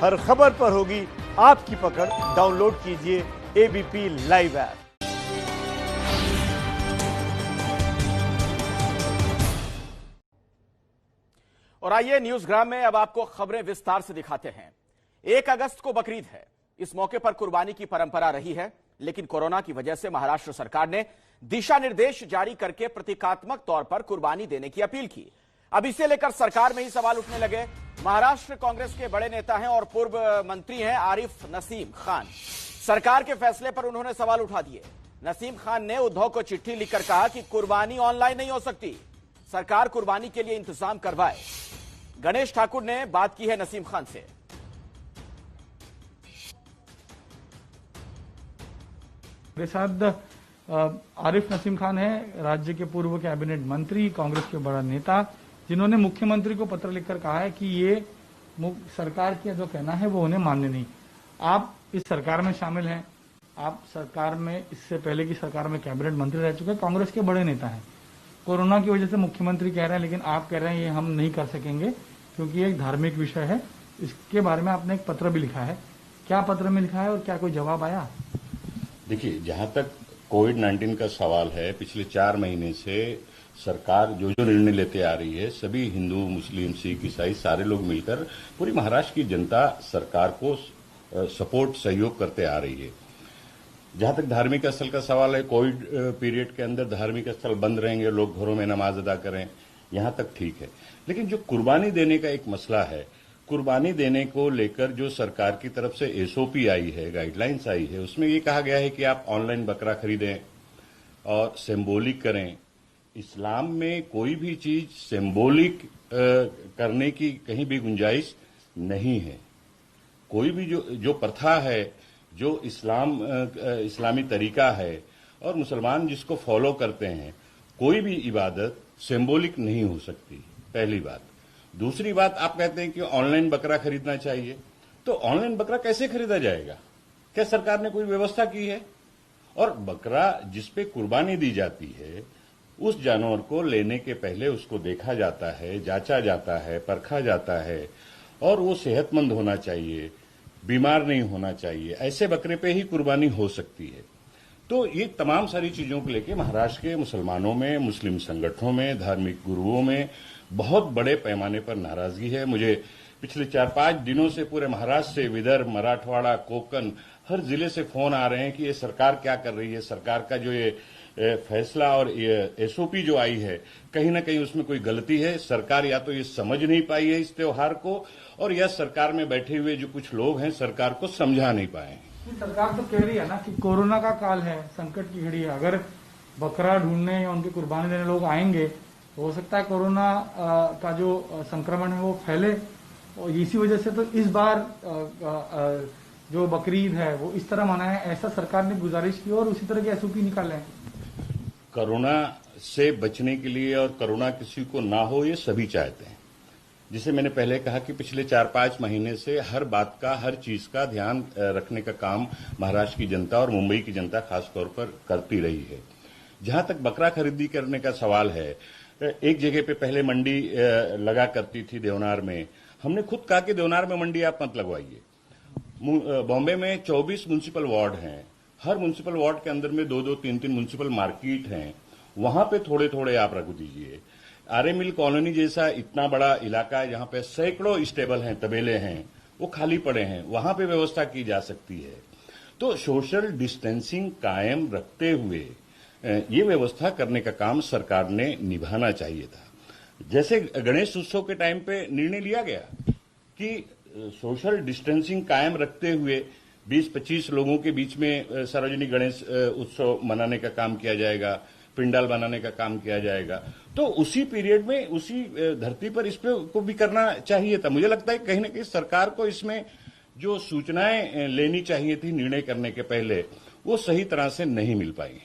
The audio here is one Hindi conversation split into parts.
हर खबर पर होगी आपकी पकड़। डाउनलोड कीजिए एबीपी लाइव ऐप। और आइए न्यूज़ग्राम में अब आपको खबरें विस्तार से दिखाते हैं। 1 अगस्त को बकरीद है। इस मौके पर कुर्बानी की परंपरा रही है, लेकिन कोरोना की वजह से महाराष्ट्र सरकार ने दिशा निर्देश जारी करके प्रतीकात्मक तौर पर कुर्बानी देने की अपील की। अब इसे लेकर सरकार में ही सवाल उठने लगे। महाराष्ट्र कांग्रेस के बड़े नेता हैं और पूर्व मंत्री हैं आरिफ नसीम खान। सरकार के फैसले पर उन्होंने सवाल उठा दिए। नसीम खान ने उद्धव को चिट्ठी लिखकर कहा कि कुर्बानी ऑनलाइन नहीं हो सकती, सरकार कुर्बानी के लिए इंतजाम करवाए। गणेश ठाकुर ने बात की है नसीम खान से। मेरे साथ आरिफ नसीम खान है, राज्य के पूर्व कैबिनेट मंत्री, कांग्रेस के बड़ा नेता, जिन्होंने मुख्यमंत्री को पत्र लिखकर कहा है कि ये सरकार का जो कहना है वो उन्हें मान्य नहीं। आप इस सरकार में शामिल हैं, आप सरकार में इससे पहले की सरकार में कैबिनेट मंत्री रह चुके हैं, कांग्रेस के बड़े नेता हैं। कोरोना की वजह से मुख्यमंत्री कह रहे हैं, लेकिन आप कह रहे हैं ये हम नहीं कर सकेंगे क्योंकि ये एक धार्मिक विषय है। इसके बारे में आपने एक पत्र भी लिखा है। क्या पत्र में लिखा है और क्या कोई जवाब आया? देखिए, जहां तक कोविड-19 का सवाल है, पिछले 4 महीने से सरकार जो निर्णय लेते आ रही है, सभी हिंदू, मुस्लिम, सिख, ईसाई सारे लोग मिलकर पूरी महाराष्ट्र की जनता सरकार को सपोर्ट, सहयोग करते आ रही है। जहां तक धार्मिक स्थल का सवाल है, कोविड पीरियड के अंदर धार्मिक स्थल बंद रहेंगे, लोग घरों में नमाज अदा करें, यहां तक ठीक है। लेकिन जो कुर्बानी देने का एक मसला है, कुर्बानी देने को लेकर जो सरकार की तरफ से एसओपी आई है, गाइडलाइंस आई है, उसमें ये कहा गया है कि आप ऑनलाइन बकरा खरीदें और सिंबॉलिक करें। इस्लाम में कोई भी चीज सिंबॉलिक करने की कहीं भी गुंजाइश नहीं है। कोई भी जो प्रथा है, जो इस्लामी तरीका है और मुसलमान जिसको फॉलो करते हैं, कोई भी इबादत सिंबॉलिक नहीं हो सकती, पहली बात। दूसरी बात, आप कहते हैं कि ऑनलाइन बकरा खरीदना चाहिए, तो ऑनलाइन बकरा कैसे खरीदा जाएगा? क्या सरकार ने कोई व्यवस्था की है? और बकरा जिस पे कुर्बानी दी जाती है, उस जानवर को लेने के पहले उसको देखा जाता है, जांचा जाता है, परखा जाता है और वो सेहतमंद होना चाहिए, बीमार नहीं होना चाहिए। ऐसे बकरे पे ही कुर्बानी हो सकती है। तो ये तमाम सारी चीजों को लेकर महाराष्ट्र के मुसलमानों में, मुस्लिम संगठनों में, धार्मिक गुरुओं में बहुत बड़े पैमाने पर नाराजगी है। मुझे पिछले 4-5 दिनों से पूरे महाराष्ट्र से, विदर्भ, मराठवाड़ा, कोकण, हर जिले से फोन आ रहे हैं कि ये सरकार क्या कर रही है। सरकार का जो ये फैसला और एसओपी जो आई है, कहीं ना कहीं उसमें कोई गलती है। सरकार या तो ये समझ नहीं पाई है इस त्योहार को, और या सरकार में बैठे हुए जो कुछ लोग हैं सरकार को समझा नहीं पाए हैं। सरकार तो कह रही है ना कि कोरोना का काल है, संकट की घड़ी है, अगर बकरा ढूंढने या उनकी कुर्बानी देने लोग आएंगे तो हो सकता है कोरोना का जो संक्रमण है वो फैले, और इसी वजह से तो इस बार जो बकरीद है वो इस तरह मनाए, ऐसा सरकार ने गुजारिश की और उसी तरह की एसओपी निकाले हैं। कोरोना से बचने के लिए और कोरोना किसी को ना हो, ये सभी चाहते हैं। जिसे मैंने पहले कहा कि पिछले 4-5 महीने से हर बात का, हर चीज का ध्यान रखने का काम महाराष्ट्र की जनता और मुंबई की जनता खासतौर पर करती रही है। जहां तक बकरा खरीदी करने का सवाल है, एक जगह पे पहले मंडी लगा करती थी देवनार में। हमने खुद कहा कि देवनार में मंडी आप मत लगवाइए। बॉम्बे में 24 म्युनिसिपल वार्ड हैं, हर म्युनिसिपल वार्ड के अंदर में 2-2, 3-3 म्युनिसिपल मार्केट हैं, वहां पे थोड़े-थोड़े आप रख दीजिए। आर्य मिल कॉलोनी जैसा इतना बड़ा इलाका है जहां पे सैकड़ों स्टेबल हैं, तबेले हैं, वो खाली पड़े हैं, वहां पे व्यवस्था की जा सकती है। तो सोशल डिस्टेंसिंग कायम रखते हुए ये व्यवस्था करने का काम सरकार ने निभाना चाहिए था। जैसे गणेश उत्सव के टाइम पे निर्णय लिया गया कि सोशल डिस्टेंसिंग कायम रखते हुए 20-25 लोगों के बीच में सार्वजनिक गणेश उत्सव मनाने का काम किया जाएगा, पिंडाल बनाने का काम किया जाएगा, तो उसी पीरियड में, उसी धरती पर इस पे को भी करना चाहिए था। मुझे लगता है कहीं ना कहीं सरकार को इसमें जो सूचनाएं लेनी चाहिए थी निर्णय करने के पहले, वो सही तरह से नहीं मिल पाई।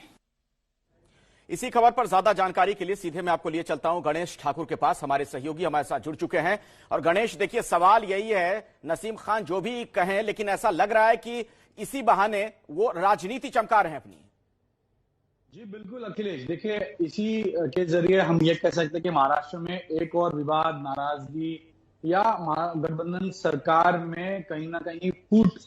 इसी खबर पर ज्यादा जानकारी के लिए सीधे मैं आपको लिए चलता हूं गणेश ठाकुर के पास। हमारे सहयोगी हमारे साथ जुड़ चुके हैं। और गणेश, देखिए सवाल यही है, नसीम खान जो भी कहें, लेकिन ऐसा लग रहा है कि इसी बहाने वो राजनीति चमका रहे हैं अपनी। जी बिल्कुल अखिलेश, देखिए इसी के जरिए हम ये कह सकते हैं कि महाराष्ट्र में एक और विवाद, नाराजगी या महागठबंधन सरकार में कहीं ना कहीं फूट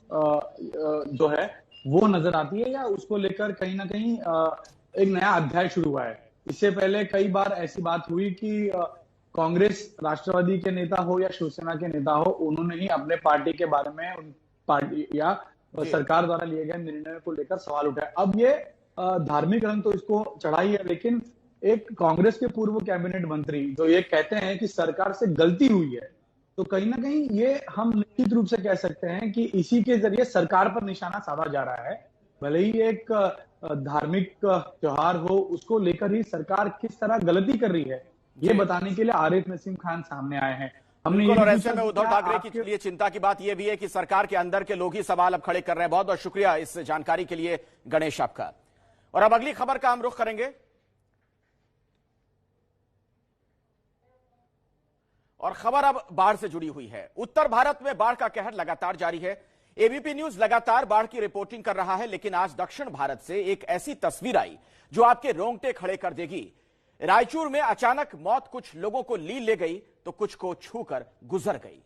जो है वो नजर आती है, या उसको लेकर कहीं ना कहीं एक नया अध्याय शुरू हुआ है। इससे पहले कई बार ऐसी बात हुई कि कांग्रेस, राष्ट्रवादी के नेता हो या शिवसेना के नेता हो, उन्होंने ही अपने पार्टी के बारे में पार्टी या सरकार द्वारा लिए गए निर्णय को लेकर सवाल उठाए। अब ये धार्मिक रंग तो इसको चढ़ा ही है, लेकिन एक कांग्रेस के पूर्व कैबिनेट मंत्री जो ये कहते हैं कि सरकार से गलती हुई है, तो कहीं ना कहीं ये हम निश्चित रूप से कह सकते हैं कि इसी के जरिए सरकार पर निशाना साधा जा रहा है। भले ही एक धार्मिक त्योहार हो, उसको लेकर ही सरकार किस तरह गलती कर रही है, ये बताने के लिए आरिफ नसीम खान सामने आए हैं। और ऐसे में उद्धव ठाकरे के लिए चिंता की बात यह भी है कि सरकार के अंदर के लोग ही सवाल अब खड़े कर रहे हैं। बहुत बहुत शुक्रिया इस जानकारी के लिए गणेश आपका। और अब अगली खबर का हम रुख करेंगे, और खबर अब बाढ़ से जुड़ी हुई है। उत्तर भारत में बाढ़ का कहर लगातार जारी है। एबीपी न्यूज लगातार बाढ़ की रिपोर्टिंग कर रहा है, लेकिन आज दक्षिण भारत से एक ऐसी तस्वीर आई जो आपके रोंगटे खड़े कर देगी। रायचूर में अचानक मौत कुछ लोगों को लील ले गई तो कुछ को छूकर गुजर गई।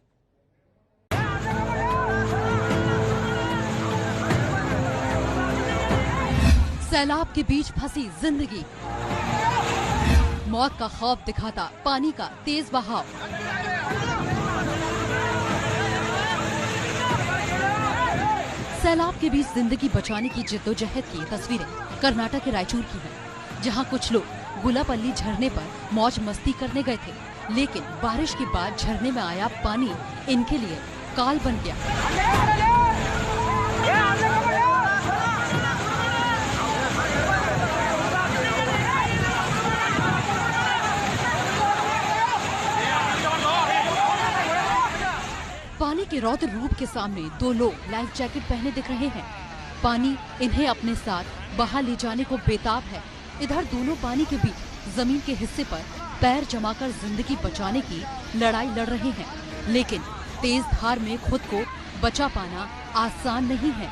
सैलाब के बीच फंसी जिंदगी, मौत का खौफ दिखाता पानी का तेज बहाव। सैलाब के बीच जिंदगी बचाने की जिद्दोजहद की तस्वीरें कर्नाटक के रायचूर की हैं, जहां कुछ लोग गुलापल्ली झरने पर मौज मस्ती करने गए थे, लेकिन बारिश के बाद झरने में आया पानी इनके लिए काल बन गया। पानी के रौद्र रूप के सामने दो लोग लाइफ जैकेट पहने दिख रहे हैं। पानी इन्हें अपने साथ बहा ले जाने को बेताब है। इधर दोनों पानी के बीच जमीन के हिस्से पर पैर जमाकर जिंदगी बचाने की लड़ाई लड़ रहे हैं, लेकिन तेज धार में खुद को बचा पाना आसान नहीं है।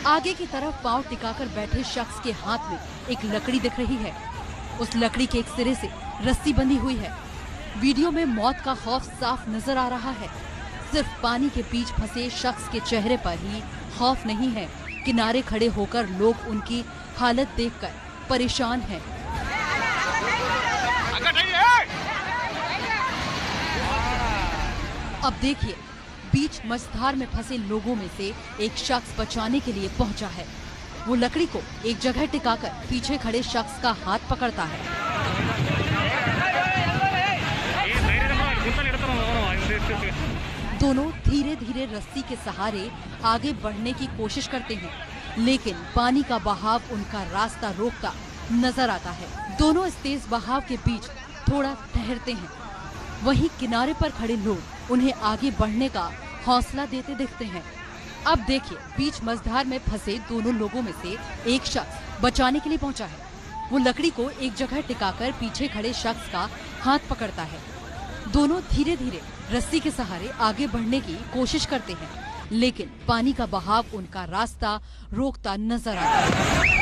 आगे की तरफ पांव टिकाकर बैठे शख्स के हाथ में एक लकड़ी दिख रही है। उस लकड़ी के एक सिरे से रस्सी बंधी हुई है। वीडियो में मौत का खौफ साफ नजर आ रहा है। सिर्फ पानी के बीच फंसे शख्स के चेहरे पर ही खौफ नहीं है, किनारे खड़े होकर लोग उनकी हालत देखकर परेशान हैं। अब देखिए, बीच मझधार में फंसे लोगों में से एक शख्स बचाने के लिए पहुंचा है। वो लकड़ी को एक जगह टिकाकर पीछे खड़े शख्स का हाथ पकड़ता है। दोनों धीरे धीरे रस्सी के सहारे आगे बढ़ने की कोशिश करते हैं, लेकिन पानी का बहाव उनका रास्ता रोकता नजर आता है। दोनों इस तेज बहाव के बीच थोड़ा ठहरते हैं। वहीं किनारे पर खड़े लोग उन्हें आगे बढ़ने का हौसला देते दिखते हैं। अब देखिए, बीच मझधार में फंसे दोनों लोगों में से एक शख्स बचाने के लिए पहुंचा है। वो लकड़ी को एक जगह टिकाकर पीछे खड़े शख्स का हाथ पकड़ता है। दोनों धीरे धीरे रस्सी के सहारे आगे बढ़ने की कोशिश करते हैं, लेकिन पानी का बहाव उनका रास्ता रोकता नजर आता है।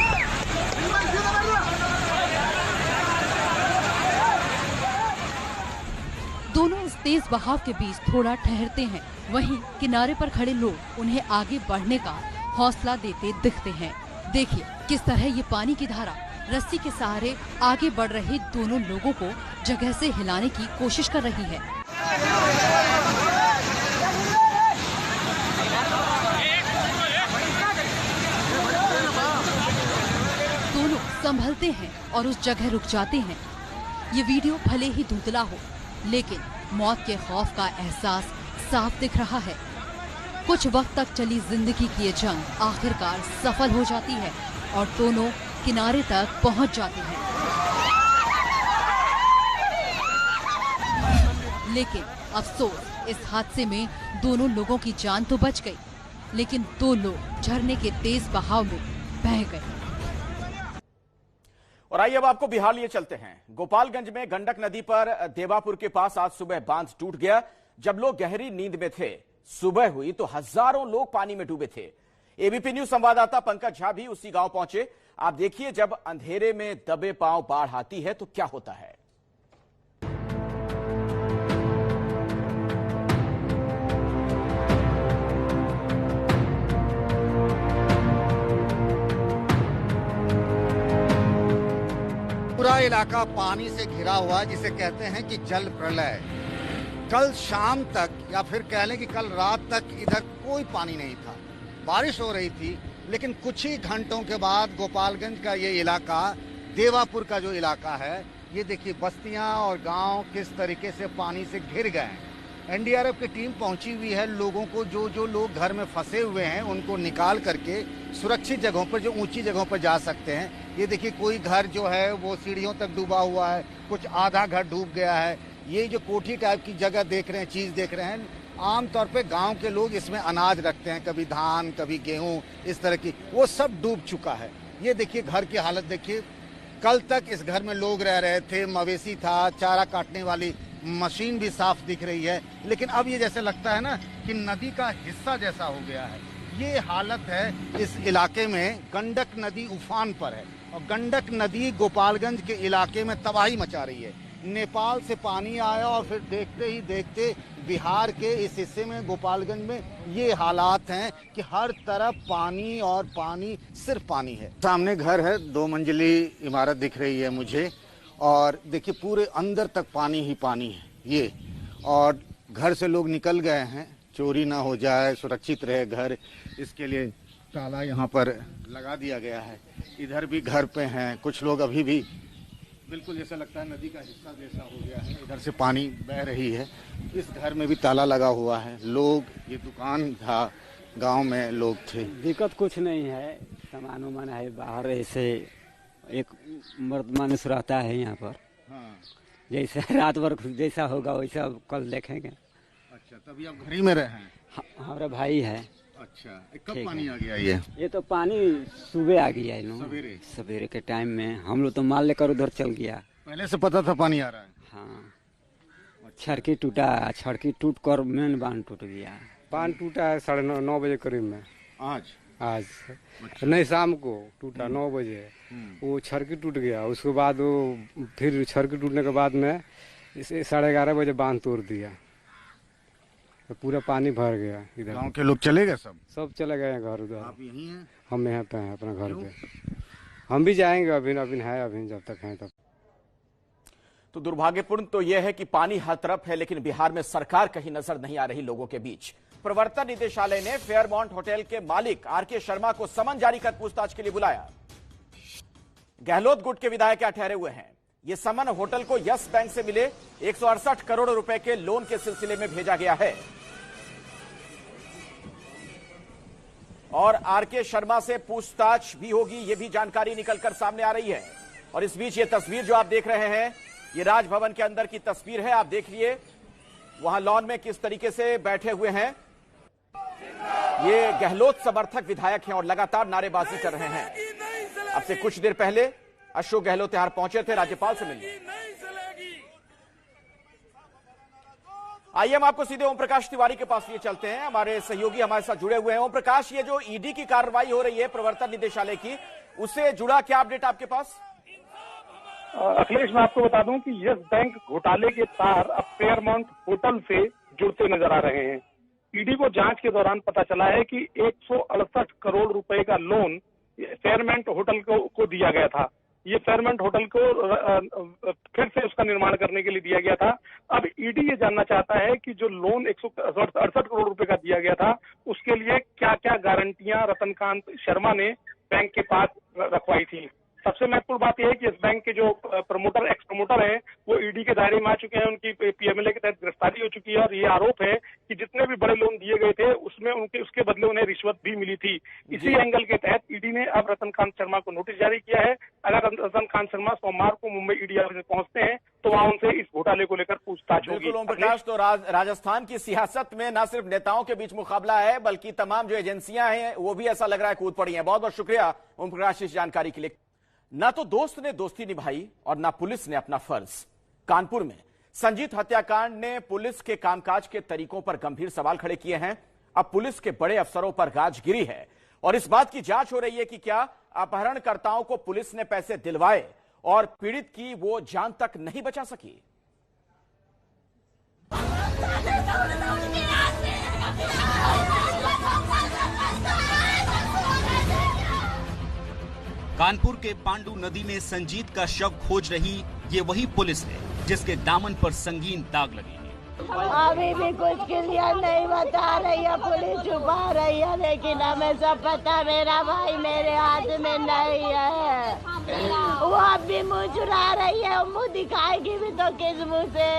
दोनों इस तेज बहाव के बीच थोड़ा ठहरते हैं। वहीं किनारे पर खड़े लोग उन्हें आगे बढ़ने का हौसला देते दिखते हैं। देखिए किस तरह ये पानी की धारा रस्सी के सहारे आगे बढ़ रहे दोनों लोगों को जगह से हिलाने की कोशिश कर रही है। दोनों संभलते हैं और उस जगह रुक जाते हैं। ये वीडियो भले ही धुंधला हो, लेकिन मौत के खौफ का एहसास साफ दिख रहा है। कुछ वक्त तक चली जिंदगी की ये जंग आखिरकार सफल हो जाती है और दोनों किनारे तक पहुंच जाते हैं। लेकिन अफसोस, इस हादसे में दोनों लोगों की जान तो बच गई, लेकिन दो लोग झरने के तेज बहाव में बह गए। और आइए अब आपको बिहार लिए चलते हैं। गोपालगंज में गंडक नदी पर देवापुर के पास आज सुबह बांध टूट गया। जब लोग गहरी नींद में थे, सुबह हुई तो हजारों लोग पानी में डूबे थे। एबीपी न्यूज संवाददाता पंकज झा भी उसी गांव पहुंचे। आप देखिए, जब अंधेरे में दबे पांव बाढ़ आती है तो क्या होता है। पूरा इलाका पानी से घिरा हुआ है, जिसे कहते हैं कि जल प्रलय। कल शाम तक या फिर कह लें कि कल रात तक इधर कोई पानी नहीं था। बारिश हो रही थी, लेकिन कुछ ही घंटों के बाद गोपालगंज का ये इलाका, देवापुर का जो इलाका है, ये देखिए बस्तियां और गांव किस तरीके से पानी से घिर गए हैं। एनडीआरएफ की टीम पहुंची हुई है। लोगों को जो लोग घर में फंसे हुए हैं उनको निकाल करके सुरक्षित जगहों पर, जो ऊंची जगहों पर जा सकते हैं। ये देखिए कोई घर जो है वो सीढ़ियों तक डूबा हुआ है, कुछ आधा घर डूब गया है। ये जो कोठी टाइप की जगह देख रहे हैं, चीज देख रहे हैं, आमतौर पे गांव के लोग इसमें अनाज रखते हैं, कभी धान कभी गेहूं, इस तरह की, वो सब डूब चुका है। ये देखिए घर की हालत देखिए। कल तक इस घर में लोग रह रहे थे, मवेशी था, चारा काटने वाली मशीन भी साफ दिख रही है, लेकिन अब ये जैसे लगता है ना कि नदी का हिस्सा जैसा हो गया है। ये हालत है इस इलाके में। गंडक नदी उफान पर है और गंडक नदी गोपालगंज के इलाके में तबाही मचा रही है। नेपाल से पानी आया और फिर देखते ही देखते बिहार के इस हिस्से में, गोपालगंज में ये हालात हैं कि हर तरफ पानी और पानी, सिर्फ पानी है। सामने घर है, 2 मंजिली इमारत दिख रही है मुझे, और देखिए पूरे अंदर तक पानी ही पानी है ये। और घर से लोग निकल गए हैं, चोरी ना हो जाए, सुरक्षित रहे घर, इसके लिए ताला यहाँ पर लगा दिया गया है। इधर भी घर पे हैं कुछ लोग, अभी भी बिल्कुल जैसा लगता है नदी का हिस्सा जैसा हो गया है। इधर से पानी बह रही है। इस घर में भी ताला लगा हुआ है। लोग, ये दुकान था, गांव में लोग थे। दिक्कत कुछ नहीं है, सामान वामान है बाहर, ऐसे एक मर्द मानुस रहता है यहाँ पर। हाँ। जैसे रात भर जैसा होगा वैसा कल देखेंगे। अच्छा, तभी आप घर ही में रहे हैं? हमारा भाई है। अच्छा, कब पानी आ गया ये तो पानी सुबह आ गया है, सवेरे के टाइम में। हम लोग तो माल लेकर उधर चल गया। पहले से पता था पानी आ रहा है? हाँ, छड़की टूटा, छड़की टूट कर मेन बांध टूट गया। बांध टूटा है 9:30 बजे करीब में। आज अच्छा। नहीं, शाम को टूटा 9 बजे। वो छड़की टूट गया, उसके बाद वो फिर छड़की टूटने के बाद में 11:30 बजे बांध तोड़ दिया, तो पूरा पानी भर गया। इधर गांव के लोग चले गए? सब चले गए घर उधर। आप यहीं हैं? हम यहाँ पे हैं अपना घर पे। हम भी जाएंगे, अभी है, अभी जब तक हैं तब। तो दुर्भाग्यपूर्ण तो यह है कि पानी हर तरफ है, लेकिन बिहार में सरकार कहीं नजर नहीं आ रही लोगों के बीच। प्रवर्तन निदेशालय ने फेयरमाउंट होटल के मालिक आरके शर्मा को समन जारी कर पूछताछ के लिए बुलाया। गहलोत गुट के विधायक क्या ठहरे हुए हैं। यह समन होटल को यस बैंक से मिले 168 करोड़ रुपए के लोन के सिलसिले में भेजा गया है और आरके शर्मा से पूछताछ भी होगी, यह भी जानकारी निकलकर सामने आ रही है। और इस बीच ये तस्वीर जो आप देख रहे हैं, ये राजभवन के अंदर की तस्वीर है। आप देखिए वहां लॉन में किस तरीके से बैठे हुए हैं। ये गहलोत समर्थक विधायक हैं और लगातार नारेबाजी कर रहे हैं। अब से कुछ देर पहले अशोक गहलोत यहां पहुंचे थे राज्यपाल से मिलने। आइए हम आपको सीधे ओम प्रकाश तिवारी के पास लिए चलते हैं। हमारे सहयोगी हमारे साथ जुड़े हुए हैं। ओम प्रकाश, ये जो ईडी की कार्रवाई हो रही है प्रवर्तन निदेशालय की, उससे जुड़ा क्या अपडेट आपके पास? अखिलेश, मैं आपको बता दूं कि यस बैंक घोटाले के तार अब फेयरमाउंट होटल से जुड़ते नजर आ रहे हैं। ईडी को जांच के दौरान पता चला है कि 168 करोड़ रुपए का लोन फेयरमाउंट होटल को दिया गया था। ये फेयरमाउंट होटल को फिर से उसका निर्माण करने के लिए दिया गया था। अब ईडी ये जानना चाहता है कि जो लोन 168 करोड़ रुपए का दिया गया था, उसके लिए क्या क्या गारंटियां रतनकांत शर्मा ने बैंक के पास रखवाई थी। सबसे महत्वपूर्ण बात यह है कि इस बैंक के जो एक्स प्रमोटर हैं, वो ईडी के दायरे में आ चुके हैं। उनकी पीएमएलए के तहत गिरफ्तारी हो चुकी है और ये आरोप है कि जितने भी बड़े लोन दिए गए थे उसमें उसके बदले उन्हें रिश्वत भी मिली थी। इसी एंगल के तहत ईडी ने अब रतनकांत शर्मा को नोटिस जारी किया है। अगर रतनकांत शर्मा सोमवार को मुंबई ईडी ऑफिस में पहुंचते हैं तो वहां उनसे इस घोटाले को लेकर पूछताछ होगी। ओम प्रकाश, तो राजस्थान की सियासत में न सिर्फ नेताओं के बीच मुकाबला है, बल्कि तमाम जो एजेंसियां हैं वो भी ऐसा लग रहा है कूद पड़ी हैं। बहुत बहुत शुक्रिया ओम प्रकाश इस जानकारी के लिए। ना तो दोस्त ने दोस्ती निभाई और ना पुलिस ने अपना फर्ज। कानपुर में संजीत हत्याकांड ने पुलिस के कामकाज के तरीकों पर गंभीर सवाल खड़े किए हैं। अब पुलिस के बड़े अफसरों पर गाज गिरी है। और इस बात की जांच हो रही है कि क्या अपहरणकर्ताओं को पुलिस ने पैसे दिलवाए और पीड़ित की वो जान तक नहीं बचा सकी। कानपुर के पांडु नदी में संजीत का शव खोज रही ये वही पुलिस है जिसके दामन पर संगीन दाग लगे हैं। अभी भी कुछ क्लियर नहीं बता रही है, पुलिस छुपा रही है, लेकिन हमें सब पता, मेरा भाई मेरे हाथ में नहीं है। वो अब भी मुँह चुरा रही है, मुँह दिखाएगी भी तो किस मुँह से।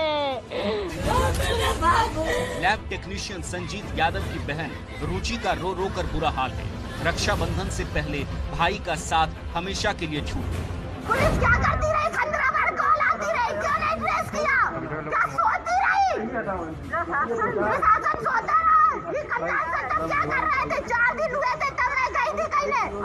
लैब टेक्नीशियन संजीत यादव की बहन रुचि का रो रो कर बुरा हाल है। रक्षाबंधन से पहले भाई का साथ हमेशा के लिए छूट गया। पुलिस क्या करती रही? खंडरा भर कॉल आती रही, क्यों नहीं ट्रेस किया? क्या सोती रही? प्रशासन सोता रहा। ये कंट्रोल सेंटर क्या कर रहे थे? 4 दिन हुए थे तब मैं गई थी कहीं।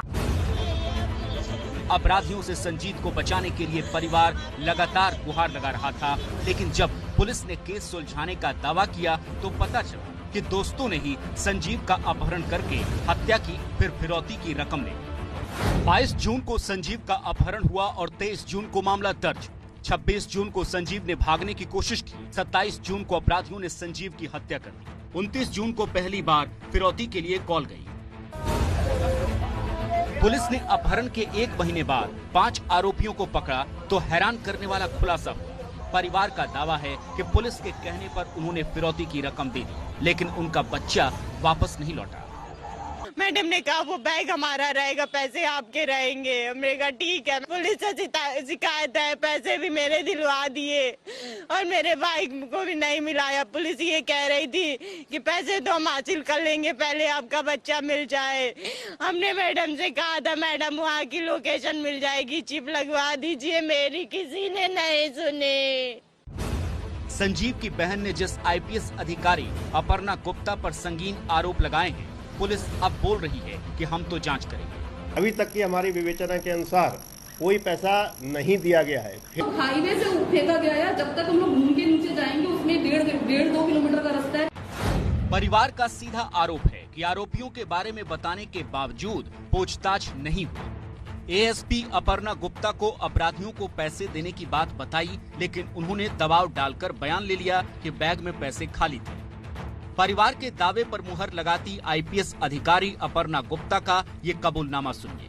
अपराधियों से संजीत को बचाने के लिए परिवार लगातार गुहार लगा रहा था, लेकिन जब पुलिस ने केस सुलझाने का दावा किया तो पता चला कि दोस्तों ने ही संजीव का अपहरण करके हत्या की, फिर फिरौती की रकम ली। 22 जून को संजीव का अपहरण हुआ और 23 जून को मामला दर्ज। 26 जून को संजीव ने भागने की कोशिश की। 27 जून को अपराधियों ने संजीव की हत्या कर दी। 29 जून को पहली बार फिरौती के लिए कॉल गई। पुलिस ने अपहरण के 1 महीने बाद 5 आरोपियों को पकड़ा तो हैरान करने वाला खुलासा हुआ। परिवार का दावा है कि पुलिस के कहने पर उन्होंने फिरौती की रकम दे दी, लेकिन उनका बच्चा वापस नहीं लौटा। मैडम ने कहा वो बैग हमारा रहेगा, पैसे आपके रहेंगे। हमने कहा ठीक है। पुलिस से शिकायत है, पैसे भी मेरे दिलवा दिए और मेरे भाई को भी नहीं मिलाया। पुलिस ये कह रही थी कि पैसे तो हम हासिल कर लेंगे, पहले आपका बच्चा मिल जाए। हमने मैडम से कहा था मैडम वहाँ की लोकेशन मिल जाएगी, चिप लगवा दीजिए, मेरी किसी ने नहीं सुनी। संजीव की बहन ने जिस आईपीएस अधिकारी अपर्णा गुप्ता पर संगीन आरोप लगाए हैं, पुलिस अब बोल रही है कि हम तो जांच करेंगे। अभी तक की हमारी विवेचना के अनुसार कोई पैसा नहीं दिया गया है। तो हाईवे से फेंका गया है, जब तक हम लोग घूम के नीचे जाएंगे उसमें 1.5-2 किलोमीटर का रास्ता है। परिवार का सीधा आरोप है कि आरोपियों के बारे में बताने के बावजूद पूछताछ नहीं हुई। एएसपी अपर्णा गुप्ता को अपराधियों को पैसे देने की बात बताई, लेकिन उन्होंने दबाव डालकर बयान ले लिया कि बैग में पैसे खाली थे। परिवार के दावे पर मुहर लगाती आईपीएस अधिकारी अपर्णा गुप्ता का ये कबूलनामा सुनिए।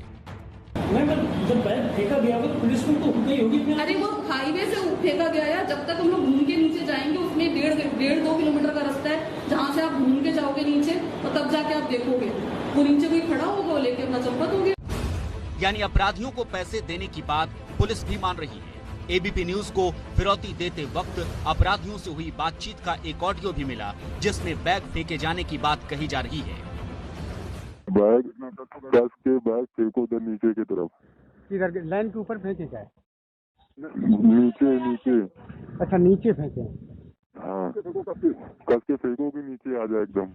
जब बैग फेंका गया तो पुलिस को तो गई होगी। अरे वो हाईवे से फेंका गया है, जब तक हम लोग घूम के नीचे जाएंगे उसमें 1.5-2 किलोमीटर का रास्ता है, जहाँ से आप घूम के जाओगे नीचे और तब जाके आप देखोगे वो नीचे कोई खड़ा होगा, वो लेके अपना चंपत हो गया। यानी अपराधियों को पैसे देने की बात पुलिस भी मान रही है। एबीपी न्यूज को फिरौती देते वक्त अपराधियों से हुई बातचीत का एक ऑडियो भी मिला, जिसमें बैग फेंके जाने की बात कही जा रही है। बैग कस के बैग फेंको उधर नीचे की तरफ। किधर लाइन के ऊपर फेंके जाए? नीचे। अच्छा नीचे फेंके। हाँ, कस के फेंको कि नीचे आ जाए एकदम।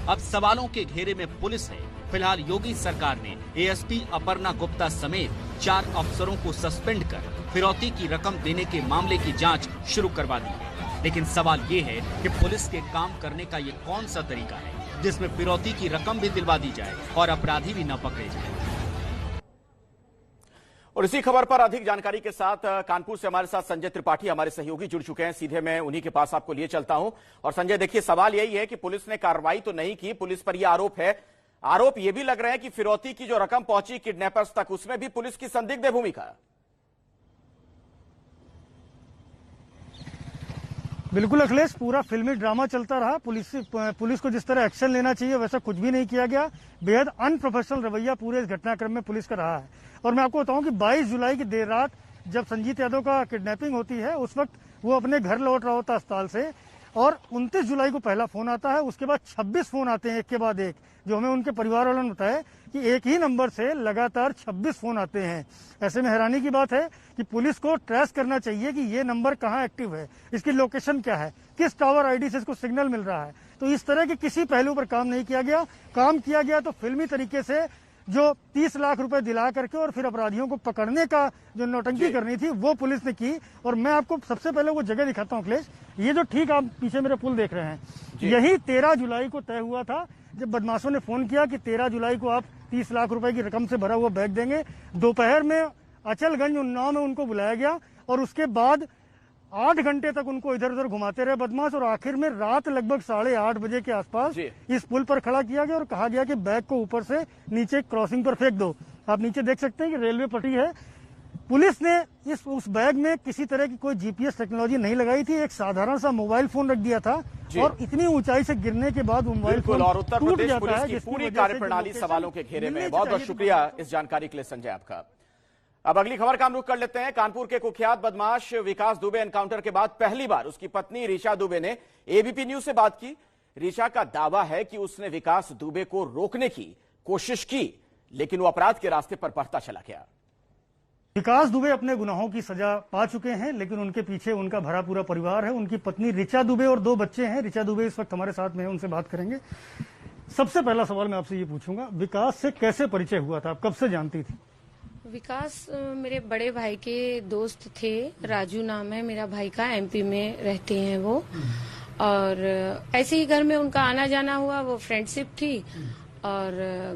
अब सवालों के घेरे में पुलिस है। फिलहाल योगी सरकार ने एएसपी अपर्णा गुप्ता समेत 4 अफसरों को सस्पेंड कर फिरौती की रकम देने के मामले की जांच शुरू करवा दी है। लेकिन सवाल ये है कि पुलिस के काम करने का ये कौन सा तरीका है जिसमें फिरौती की रकम भी दिलवा दी जाए और अपराधी भी न पकड़े जाए। और इसी खबर पर अधिक जानकारी के साथ कानपुर से हमारे साथ संजय त्रिपाठी हमारे सहयोगी जुड़ चुके हैं। सीधे मैं उन्हीं के पास आपको लिए चलता हूं। और संजय, देखिए सवाल यही है कि पुलिस ने कार्रवाई तो नहीं की, पुलिस पर यह आरोप है। आरोप ये भी लग रहे हैं कि फिरौती की जो रकम पहुंची किडनैपर्स तक, उसमें भी पुलिस की संदिग्ध भूमिका। बिल्कुल अखिलेश, पूरा फिल्मी ड्रामा चलता रहा। पुलिस को जिस तरह एक्शन लेना चाहिए वैसा कुछ भी नहीं किया गया। बेहद अनप्रोफेशनल रवैया पूरे इस घटनाक्रम में पुलिस का रहा है। और मैं आपको बताऊं कि 22 जुलाई की देर रात जब संजीत यादव का किडनैपिंग होती है, उस वक्त वो अपने घर लौट रहा होता अस्पताल से, और 29 जुलाई को पहला फोन आता है। उसके बाद 26 फोन आते हैं एक के बाद एक, जो हमें उनके परिवार वालों ने बताया कि एक ही नंबर से लगातार 26 फोन आते हैं। ऐसे में हैरानी की बात है कि पुलिस को ट्रेस करना चाहिए कि ये नंबर कहाँ एक्टिव है, इसकी लोकेशन क्या है, किस टावर आईडी से इसको सिग्नल मिल रहा है। तो इस तरह के किसी पहलू पर काम नहीं किया गया। काम किया गया तो फिल्मी तरीके से जो 30 लाख रुपए दिला करके और फिर अपराधियों को पकड़ने का जो नौटंकी करनी थी वो पुलिस ने की। और मैं आपको सबसे पहले वो जगह दिखाता हूँ अखिलेश, ये जो ठीक आप पीछे मेरे पुल देख रहे हैं, यही 13 जुलाई को तय हुआ था जब बदमाशों ने फोन किया कि 13 जुलाई को आप 30 लाख रुपए की रकम से भरा हुआ बैग देंगे, दोपहर में अचलगंज उन्नाव में उनको बुलाया गया और उसके बाद 8 घंटे तक उनको इधर उधर घुमाते रहे बदमाश और आखिर में रात लगभग 8:30 बजे के आसपास इस पुल पर खड़ा किया गया और कहा गया कि बैग को ऊपर से नीचे क्रॉसिंग पर फेंक दो। आप नीचे देख सकते हैं कि रेलवे पटरी है। पुलिस ने उस बैग में किसी तरह की कोई जीपीएस टेक्नोलॉजी नहीं लगाई थी, एक साधारण सा मोबाइल फोन रख दिया था और इतनी ऊंचाई से गिरने के बाद मोबाइल फोन और उत्तर टूट प्रदेश जाता पुलिस है। की पूरी कार्यप्रणाली सवालों के घेरे में। बहुत बहुत शुक्रिया इस जानकारी के लिए संजय आपका। अब अगली खबर का हम रुख कर लेते हैं। कानपुर के कुख्यात बदमाश विकास दुबे एनकाउंटर के बाद पहली बार उसकी पत्नी ऋचा दुबे ने एबीपी न्यूज से बात की। ऋचा का दावा है कि उसने विकास दुबे को रोकने की कोशिश की, लेकिन वो अपराध के रास्ते पर बढ़ता चला गया। विकास दुबे अपने गुनाहों की सजा पा चुके हैं, लेकिन उनके पीछे उनका भरा पूरा परिवार है। उनकी पत्नी ऋचा दुबे और 2 बच्चे हैं। ऋचा दुबे इस वक्त हमारे साथ में है, उनसे बात करेंगे। सबसे पहला सवाल मैं आपसे ये पूछूंगा, विकास से कैसे परिचय हुआ था, आप कब से जानती थी? विकास मेरे बड़े भाई के दोस्त थे, राजू नाम है मेरा भाई का, एमपी में रहते हैं वो। और ऐसे ही घर में उनका आना जाना हुआ, वो फ्रेंडशिप थी और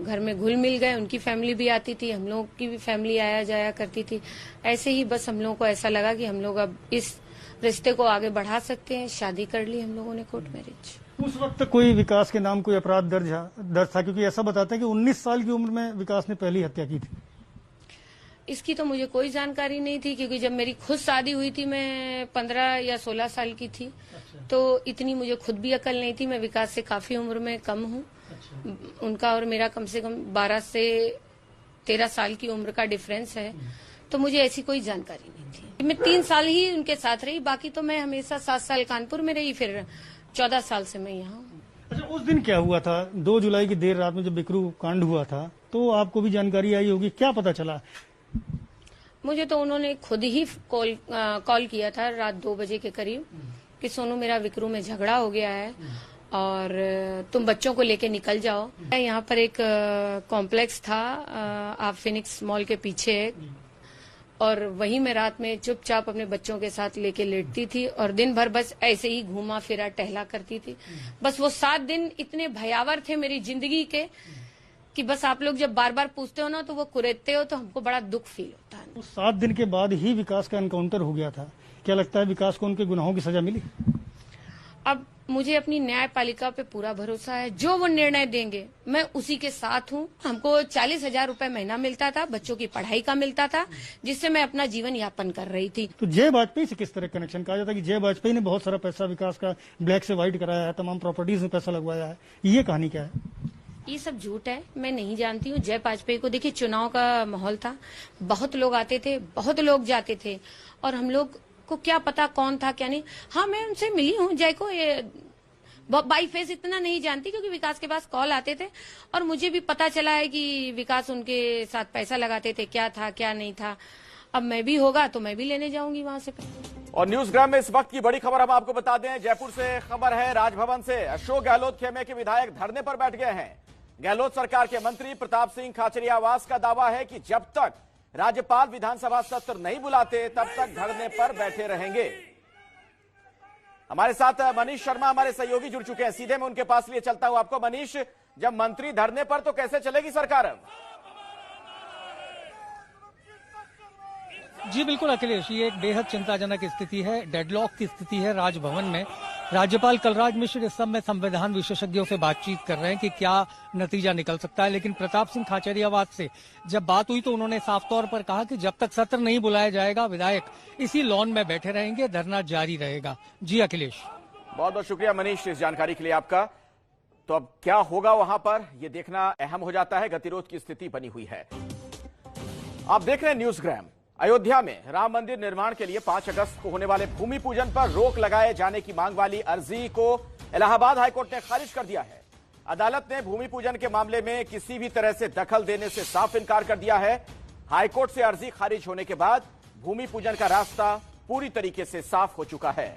घर में घुल मिल गए। उनकी फैमिली भी आती थी, हम लोग की भी फैमिली आया जाया करती थी। ऐसे ही बस हम लोगों को ऐसा लगा कि हम लोग अब इस रिश्ते को आगे बढ़ा सकते हैं। शादी कर ली हम लोगों ने, कोर्ट मैरिज। उस वक्त कोई विकास के नाम कोई अपराध दर्ज था? क्योंकि ऐसा बताते हैं कि 19 साल की उम्र में विकास ने पहली हत्या की थी। इसकी तो मुझे कोई जानकारी नहीं थी, क्योंकि जब मेरी खुद शादी हुई थी मैं 15 या 16 साल की थी। तो इतनी मुझे खुद भी अकल नहीं थी। मैं विकास से काफी उम्र में कम हूँ। उनका और मेरा कम से कम 12 से 13 साल की उम्र का डिफरेंस है। तो मुझे ऐसी कोई जानकारी नहीं थी। मैं 3 साल ही उनके साथ रही, बाकी तो मैं हमेशा 7 साल कानपुर में रही, फिर 14 साल से मैं यहाँ हूँ। अच्छा, उस दिन क्या हुआ था 2 जुलाई की देर रात में जब बिकरू कांड हुआ था, तो आपको भी जानकारी आई होगी, क्या पता चला? मुझे तो उन्होंने खुद ही कॉल किया था रात 2 बजे के करीब कि सोनू मेरा विकरू में झगड़ा हो गया है और तुम बच्चों को लेके निकल जाओ। यहाँ पर एक कॉम्प्लेक्स था आप फिनिक्स मॉल के पीछे, और वहीं मैं रात में चुपचाप अपने बच्चों के साथ लेके लेटती थी और दिन भर बस ऐसे ही घूमा फिरा टहला करती थी। बस वो 7 दिन इतने भयावह थे मेरी जिंदगी के कि बस आप लोग जब बार बार पूछते हो ना तो वो कुरेदते हो, तो हमको बड़ा दुख फील होता है। उस 7 दिन के बाद ही विकास का एनकाउंटर हो गया था। क्या लगता है विकास को उनके गुनाहों की सजा मिली? अब मुझे अपनी न्यायपालिका पे पूरा भरोसा है, जो वो निर्णय देंगे मैं उसी के साथ हूँ। हमको 40,000 रुपए महीना मिलता था, बच्चों की पढ़ाई का मिलता था, जिससे मैं अपना जीवन यापन कर रही थी। तो जय वाजपेयी से किस तरह कनेक्शन? कहा जाता है कि जय वाजपेयी ने बहुत सारा पैसा विकास का ब्लैक से व्हाइट कराया है, तमाम प्रॉपर्टीज में पैसा लगवाया है, ये कहानी क्या है? ये सब झूठ है, मैं नहीं जानती हूँ जय वाजपेयी को। देखिए चुनाव का माहौल था, बहुत लोग आते थे, बहुत लोग जाते थे, और हम लोग को क्या पता कौन था क्या नहीं। हाँ, मैं उनसे मिली हूँ जय को, ये बाई फेस इतना नहीं जानती, क्योंकि विकास के पास कॉल आते थे और मुझे भी पता चला है कि विकास उनके साथ पैसा लगाते थे, क्या था क्या नहीं था। अब मैं भी होगा तो मैं भी लेने जाऊंगी वहां से। और न्यूज़ग्राम में इस वक्त की बड़ी खबर हम आपको बता दें। जयपुर से खबर है, राजभवन से अशोक गहलोत खेमे के विधायक धरने पर बैठ गए हैं। गहलोत सरकार के मंत्री प्रताप सिंह खाचरियावास का दावा है कि जब तक राज्यपाल विधानसभा सत्र नहीं बुलाते तब तक धरने पर बैठे रहेंगे। हमारे साथ मनीष शर्मा हमारे सहयोगी जुड़ चुके हैं, सीधे मैं उनके पास लिए चलता हूं आपको। मनीष, जब मंत्री धरने पर तो कैसे चलेगी सरकार अब? जी बिल्कुल अखिलेश, ये एक बेहद चिंताजनक स्थिति है, डेडलॉक की स्थिति है राजभवन में। राज्यपाल कलराज मिश्र इस सब में संविधान विशेषज्ञों से बातचीत कर रहे हैं कि क्या नतीजा निकल सकता है, लेकिन प्रताप सिंह खाचरियावास से जब बात हुई तो उन्होंने साफ तौर पर कहा कि जब तक सत्र नहीं बुलाया जाएगा विधायक इसी लॉन में बैठे रहेंगे, धरना जारी रहेगा। जी अखिलेश, बहुत बहुत शुक्रिया मनीष इस जानकारी के लिए आपका। तो अब क्या होगा वहां पर, यह देखना अहम हो जाता है। गतिरोध की स्थिति बनी हुई है। आप देख रहे हैं न्यूज़ग्राम। अयोध्या में राम मंदिर निर्माण के लिए 5 अगस्त को होने वाले भूमि पूजन पर रोक लगाए जाने की मांग वाली अर्जी को इलाहाबाद हाईकोर्ट ने खारिज कर दिया है। अदालत ने भूमि पूजन के मामले में किसी भी तरह से दखल देने से साफ इनकार कर दिया है। हाईकोर्ट से अर्जी खारिज होने के बाद भूमि पूजन का रास्ता पूरी तरीके से साफ हो चुका है।